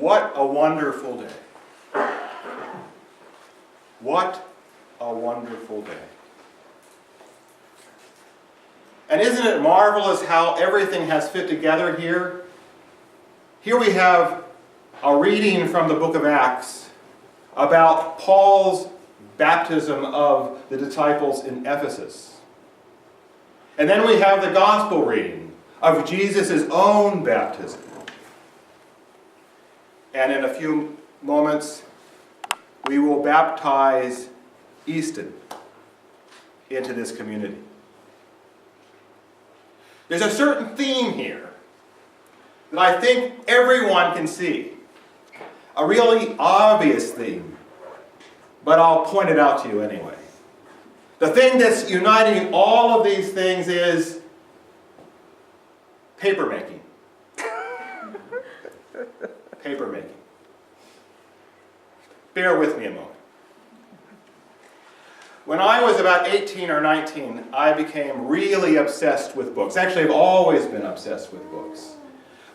What a wonderful day. What a wonderful day. And isn't it marvelous how everything has fit together here? Here we have a reading from the book of Acts about Paul's baptism of the disciples in Ephesus. And then we have the gospel reading of Jesus' own baptism. And in a few moments, we will baptize Easton into this community. There's a certain theme here that I think everyone can see. A really obvious theme, but I'll point it out to you anyway. The thing that's uniting all of these things is paper making. Paper making. Bear with me a moment. When I was about 18 or 19, I became really obsessed with books. Actually, I've always been obsessed with books.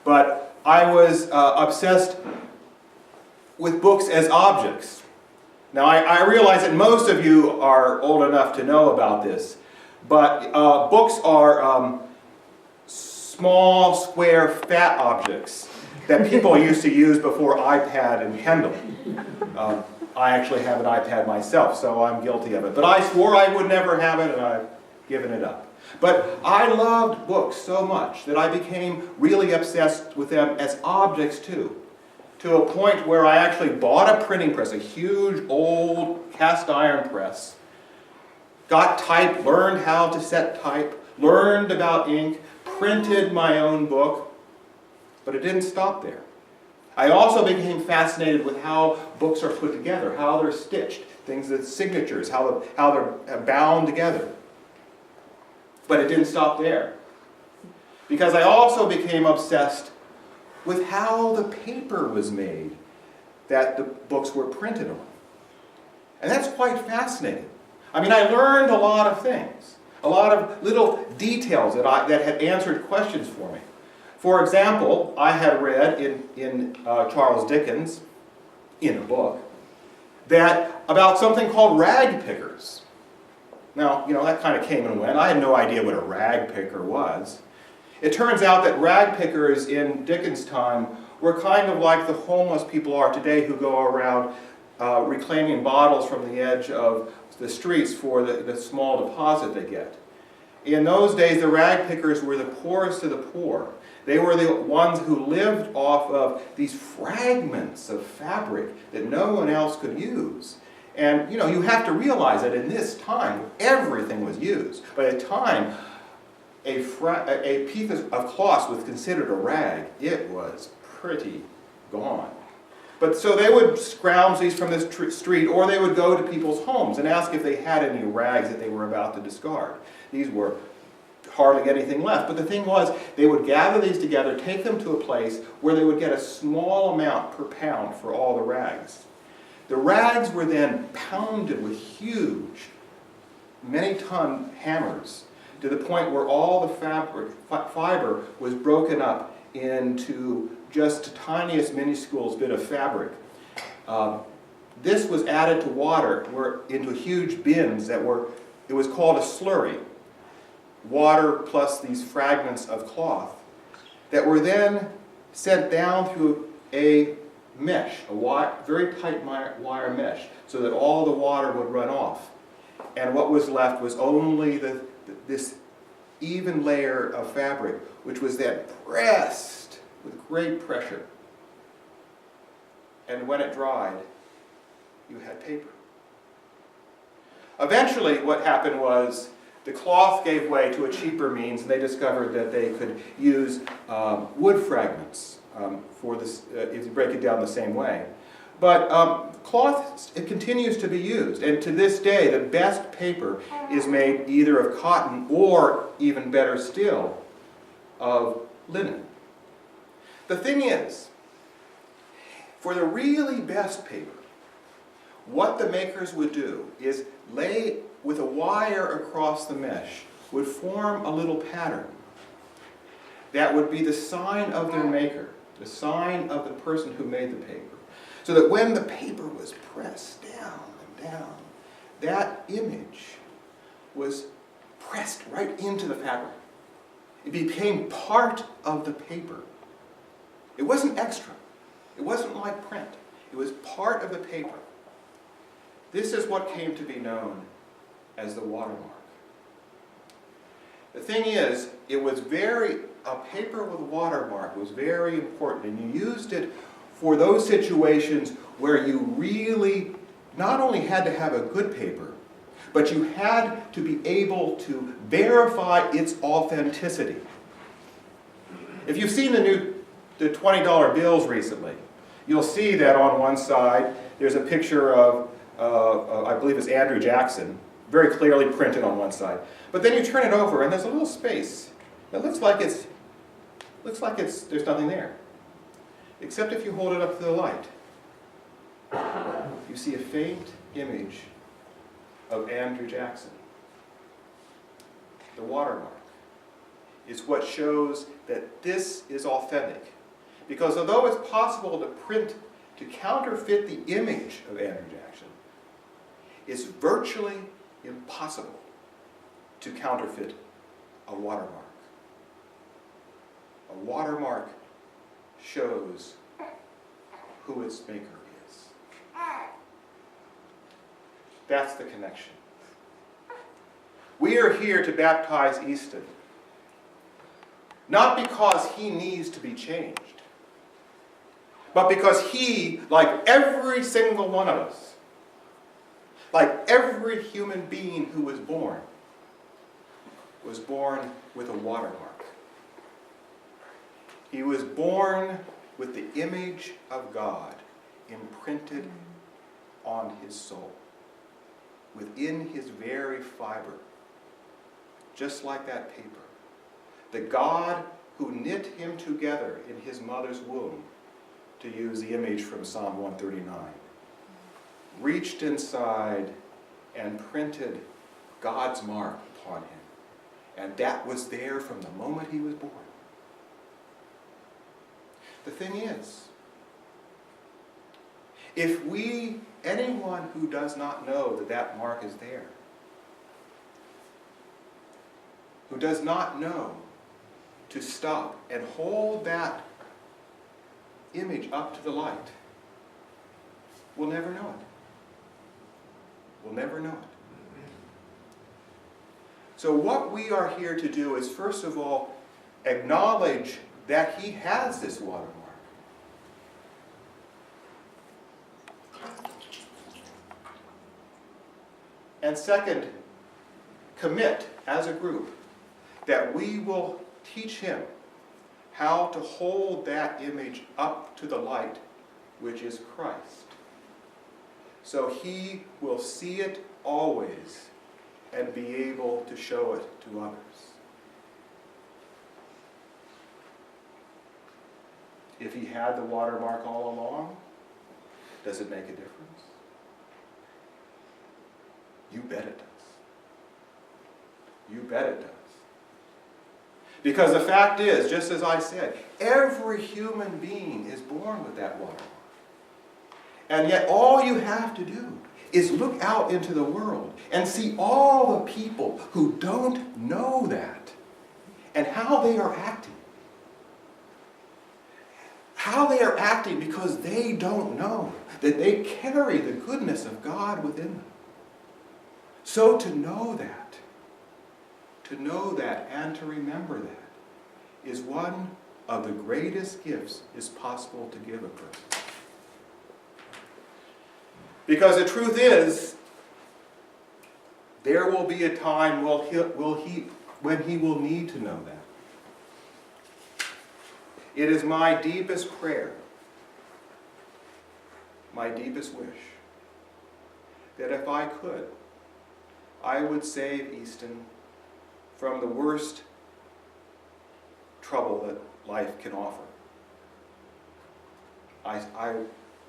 But I was obsessed with books as objects. Now, I realize that most of you are old enough to know about this, but books are small, square, fat objects that people used to use before iPad and Kindle. I actually have an iPad myself, so I'm guilty of it. But I swore I would never have it, and I've given it up. But I loved books so much that I became really obsessed with them as objects too, to a point where I actually bought a printing press, a huge old cast iron press, got type, learned how to set type, learned about ink, printed my own book, but it didn't stop there. I also became fascinated with how books are put together, how they're stitched, things that signatures, how they're bound together. But it didn't stop there. Because I also became obsessed with how the paper was made that the books were printed on. And that's quite fascinating. I mean, I learned a lot of things, a lot of little details that had answered questions for me. For example, I had read in Charles Dickens, in a book, that about something called rag pickers. Now, that kind of came and went. I had no idea what a rag picker was. It turns out that rag pickers in Dickens' time were kind of like the homeless people are today who go around reclaiming bottles from the edge of the streets for the small deposit they get. In those days, the rag pickers were the poorest of the poor. They were the ones who lived off of these fragments of fabric that no one else could use. And, you have to realize that in this time, everything was used. By the time a piece of cloth was considered a rag, it was pretty gone. But so they would scrounge these from the street, or they would go to people's homes and ask if they had any rags that they were about to discard. These were hardly anything left. But the thing was, they would gather these together, take them to a place where they would get a small amount per pound for all the rags. The rags were then pounded with huge, many-ton hammers to the point where all the fiber was broken up into just the tiniest, minuscule bit of fabric. This was added to water into huge bins it was called a slurry. Water plus these fragments of cloth that were then sent down through a mesh, very tight wire mesh, so that all the water would run off. And what was left was only this even layer of fabric, which was then pressed with great pressure. And when it dried, you had paper. Eventually, what happened was the cloth gave way to a cheaper means, and they discovered that they could use wood fragments for this, if you break it down the same way. But cloth, it continues to be used, and to this day, the best paper is made either of cotton or, even better still, of linen. The thing is, for the really best paper, what the makers would do is lay with a wire across the mesh, would form a little pattern that would be the sign of their maker. the sign of the person who made the paper. So that when the paper was pressed down and down, that image was pressed right into the fabric. It became part of the paper. It wasn't extra. It wasn't like print. It was part of the paper. This is what came to be known as the watermark. The thing is, a paper with a watermark was very important, and you used it for those situations where you really not only had to have a good paper, but you had to be able to verify its authenticity. If you've seen the $20 bills recently, you'll see that on one side there's a picture of, I believe it's Andrew Jackson, very clearly printed on one side. But then you turn it over and there's a little space. It looks like there's nothing there. Except if you hold it up to the light. You see a faint image of Andrew Jackson. The watermark is what shows that this is authentic. Because although it's possible to counterfeit the image of Andrew Jackson, it's virtually impossible to counterfeit a watermark. A watermark shows who its maker is. That's the connection. We are here to baptize Easton, not because he needs to be changed, but because he, like every single one of us, like every human being who was born with a watermark. He was born with the image of God imprinted on his soul, within his very fiber, just like that paper. The God who knit him together in his mother's womb, to use the image from Psalm 139, reached inside and printed God's mark upon him. And that was there from the moment he was born. The thing is, if anyone who does not know that that mark is there, who does not know to stop and hold that image up to the light, will never know it. Will never know it. So what we are here to do is, first of all, acknowledge that he has this watermark. And second, commit as a group that we will teach him how to hold that image up to the light, which is Christ. So he will see it always and be able to show it to others. If he had the watermark all along, does it make a difference? You bet it does. You bet it does. Because the fact is, just as I said, every human being is born with that watermark. And yet all you have to do is look out into the world and see all the people who don't know that and how they are acting. How they are acting because they don't know that they carry the goodness of God within them. So to know that and to remember that is one of the greatest gifts is possible to give a person. Because the truth is, there will be a time when he will need to know that. It is my deepest prayer, my deepest wish, that if I could, I would save Easton from the worst trouble that life can offer. I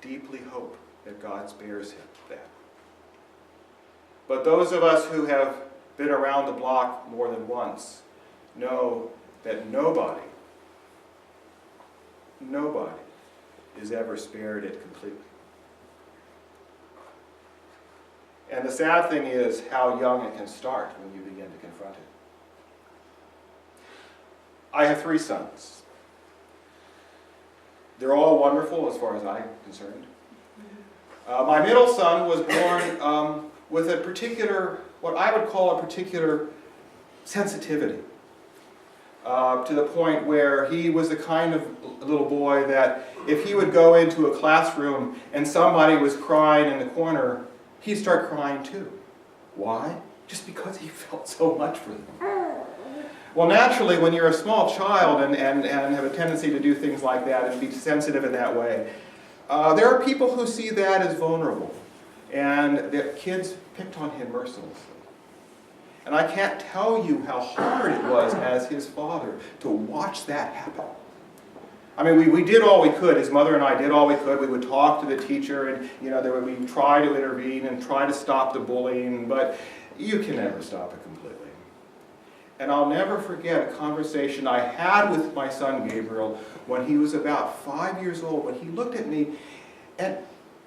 deeply hope that God spares him that. But those of us who have been around the block more than once know that nobody nobody is ever spared it completely. And the sad thing is how young it can start when you begin to confront it. I have 3 sons. They're all wonderful as far as I'm concerned. My middle son was born with a particular, what I would call a particular sensitivity. To the point where he was the kind of little boy that if he would go into a classroom and somebody was crying in the corner, he'd start crying too. Why? Just because he felt so much for them. Well, naturally, when you're a small child and have a tendency to do things like that and be sensitive in that way, there are people who see that as vulnerable. And the kids picked on him mercilessly. And I can't tell you how hard it was as his father to watch that happen. I mean, we did all we could. His mother and I did all we could. We would talk to the teacher, and we would try to intervene and try to stop the bullying, but you can never stop it completely. And I'll never forget a conversation I had with my son Gabriel when he was about 5 years old, when he looked at me, and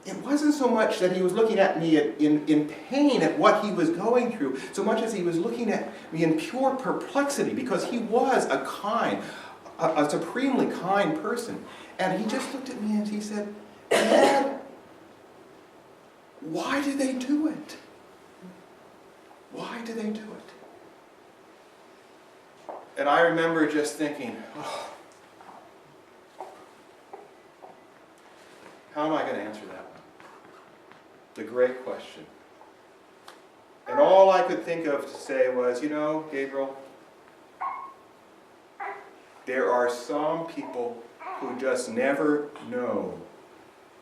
it wasn't so much that he was looking at me in pain at what he was going through, so much as he was looking at me in pure perplexity, because he was a supremely kind person. And he just looked at me and he said, "Dad, why do they do it? Why do they do it?" And I remember just thinking, oh, how am I going to answer that one? The great question. And all I could think of to say was, Gabriel, there are some people who just never know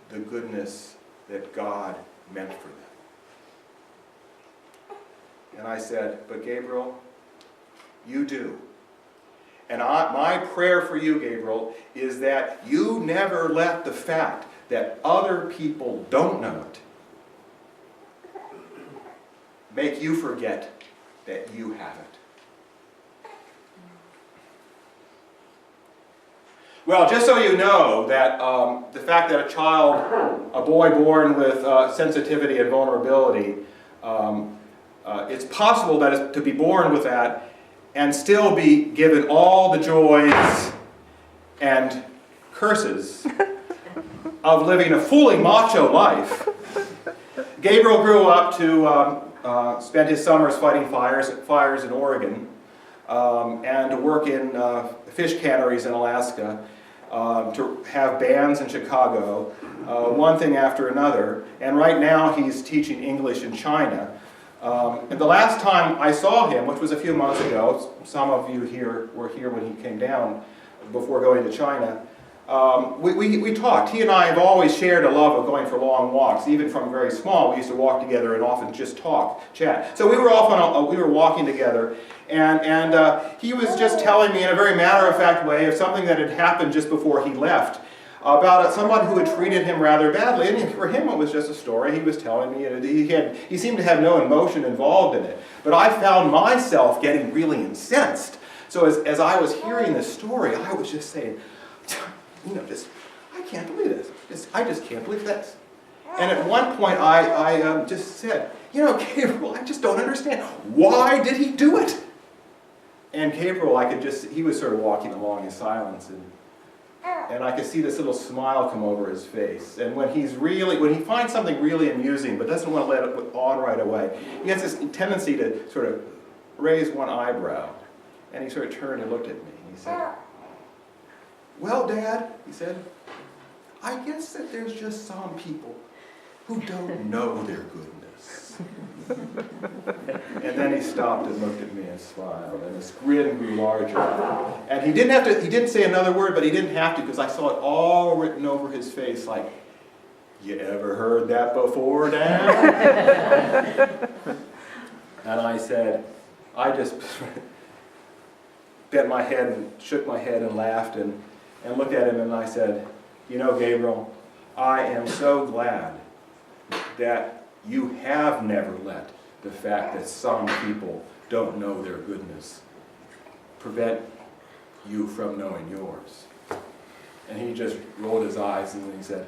the goodness that God meant for them. And I said, but Gabriel, you do. And my prayer for you, Gabriel, is that you never let the fact that other people don't know it make you forget that you have it. Well, just so you know that the fact that a boy born with sensitivity and vulnerability, it's possible to be born with that and still be given all the joys and curses of living a fully macho life. Gabriel grew up to spend his summers fighting fires in Oregon, and to work in fish canneries in Alaska, to have bands in Chicago, one thing after another. And right now he's teaching English in China. And the last time I saw him, which was a few months ago, some of you here were here when he came down before going to China, we talked. He and I have always shared a love of going for long walks, even from very small. We used to walk together and often just chat. So we were we were walking together, and he was just telling me in a very matter-of-fact way of something that had happened just before he left, about someone who had treated him rather badly. And for him it was just a story. He was telling me, he seemed to have no emotion involved in it. But I found myself getting really incensed. So as I was hearing this story, I was just saying, I can't believe this. I just can't believe this. And at one point I just said, Gabriel, I just don't understand. Why did he do it? And Gabriel, he was sort of walking along in silence, and I could see this little smile come over his face. And when he finds something really amusing but doesn't want to let it on right away, he has this tendency to sort of raise one eyebrow. And he sort of turned and looked at me, and he said, "Well, Dad," he said, "I guess that there's just some people who don't know their goodness." And then he stopped and looked at me and smiled, and his grin grew larger. And he didn't say another word, but he didn't have to, because I saw it all written over his face, like, "You ever heard that before, Dad?" And I said, I just bent my head and shook my head and laughed and looked at him, and I said, Gabriel, I am so glad that you have never let the fact that some people don't know their goodness prevent you from knowing yours. And he just rolled his eyes and he said,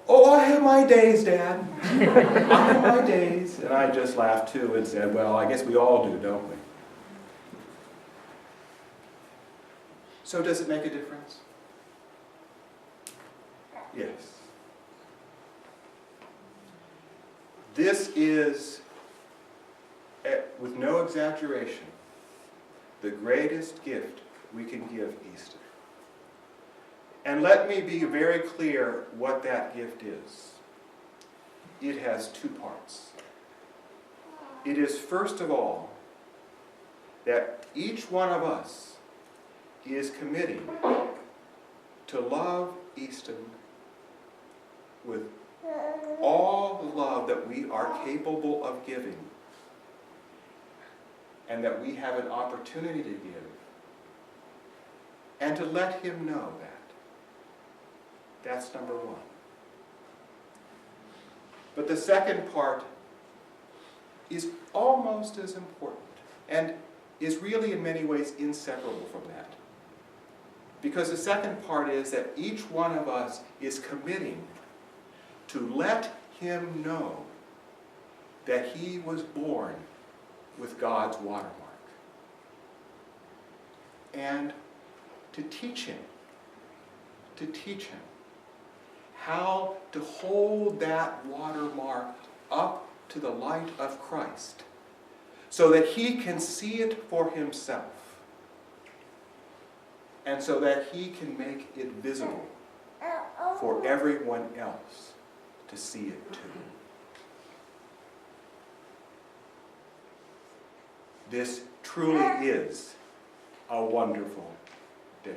"Oh, I have my days, Dad. I have my days." And I just laughed too and said, "Well, I guess we all do, don't we?" So does it make a difference? Yes. This is, with no exaggeration, the greatest gift we can give Easter. And let me be very clear what that gift is. It has two parts. It is, first of all, that each one of us is committing to love Easton with all the love that we are capable of giving and that we have an opportunity to give, and to let him know that. That's number one. But the second part is almost as important and is really in many ways inseparable from that. Because the second part is that each one of us is committing to let him know that he was born with God's watermark. And to teach him how to hold that watermark up to the light of Christ so that he can see it for himself and so that he can make it visible for everyone else to see it too. This truly is a wonderful day.